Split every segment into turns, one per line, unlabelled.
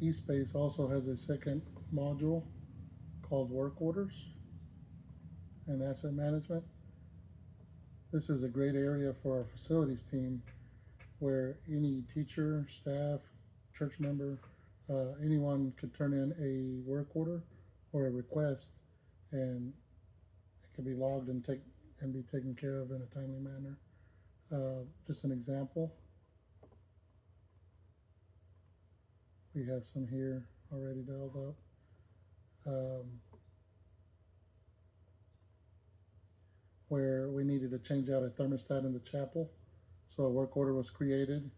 eSpace also has a second module called WorkOrders and asset management. This is a great area for our facilities team where any teacher, staff, church member, anyone could turn in a work order or a request, and it can be logged and be taken care of in a timely manner. Just an example, we have some here already dialed up. Where we needed to change out a thermostat in the chapel. So a work order was created.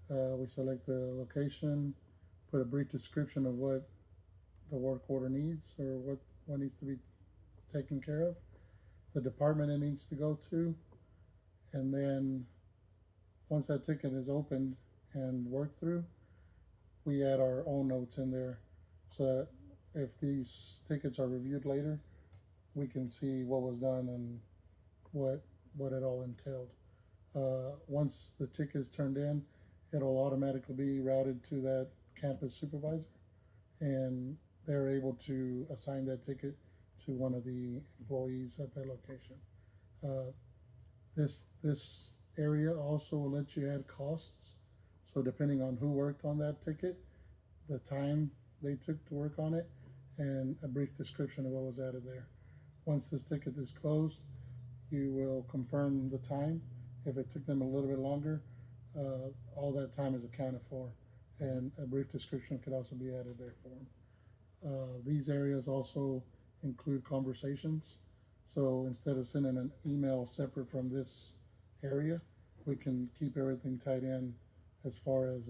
We select the location, put a brief description of what the work order needs or what needs to be taken care of, the department it needs to go to, and then once that ticket is opened and worked through, we add our own notes in there so that if these tickets are reviewed later, we can see what was done and what it all entailed. Once the ticket is turned in, it'll automatically be routed to that campus supervisor, and they're able to assign that ticket to one of the employees at that location. This area also will let you add costs. So depending on who worked on that ticket, the time they took to work on it, and a brief description of what was added there. Once this ticket is closed, you will confirm the time. If it took them a little bit longer, all that time is accounted for, and a brief description could also be added there for them. These areas also include conversations. So instead of sending an email separate from this area, we can keep everything tied in as far as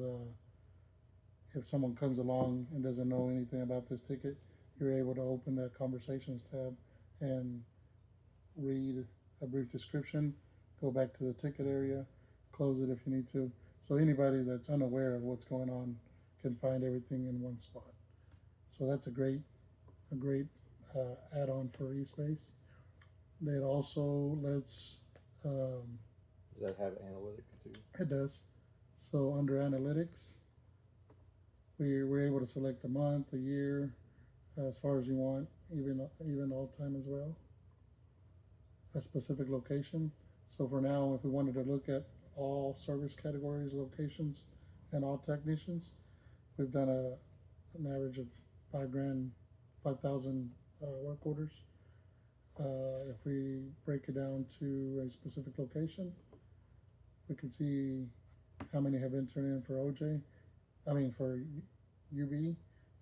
if someone comes along and doesn't know anything about this ticket, you're able to open that conversations tab and read a brief description, go back to the ticket area, close it if you need to. So anybody that's unaware of what's going on can find everything in one spot. So that's a great add-on for eSpace. It also lets
does that have analytics too?
It does. So under analytics, we're able to select a month, a year, as far as you want, even all time as well. A specific location. So for now, if we wanted to look at all service categories, locations, and all technicians, we've done an average of 5,000 work orders. If we break it down to a specific location, we can see how many have been turned in for for UB.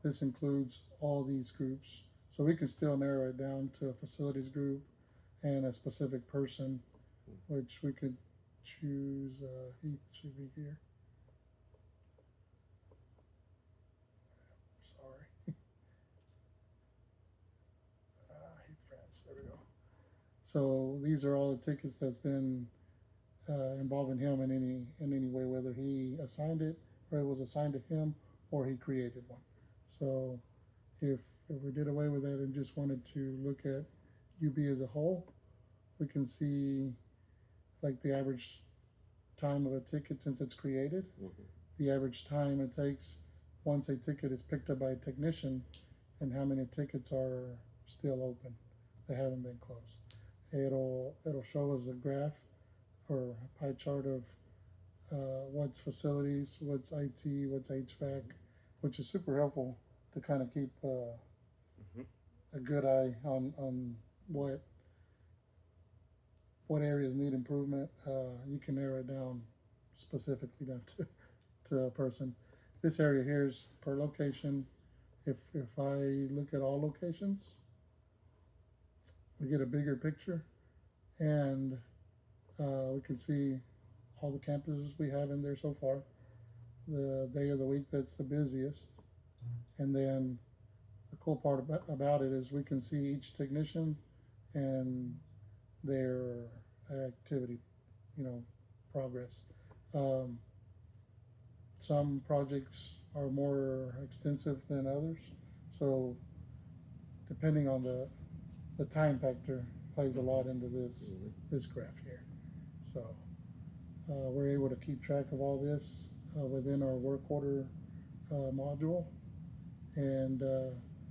This includes all these groups. So we can still narrow it down to a facilities group and a specific person, which we could choose. Heath should be here. Sorry. Heath France, there we go. So these are all the tickets that's been involving him in any way, whether he assigned it or it was assigned to him or he created one. So if we did away with that and just wanted to look at UB as a whole, we can see like the average time of a ticket since it's created, the average time it takes once a ticket is picked up by a technician, and how many tickets are still open. They haven't been closed. It'll show us a graph or a pie chart of what's facilities, what's IT, what's HVAC, which is super helpful to kind of keep a good eye on what areas need improvement. You can narrow it down specifically down to a person. This area here is per location. If I look at all locations, we get a bigger picture, and we can see all the campuses we have in there so far, the day of the week that's the busiest, and then the cool part about it is we can see each technician and their activity, progress. Some projects are more extensive than others, so depending on the time factor plays a lot into this graph here. So we're able to keep track of all this within our work order module, and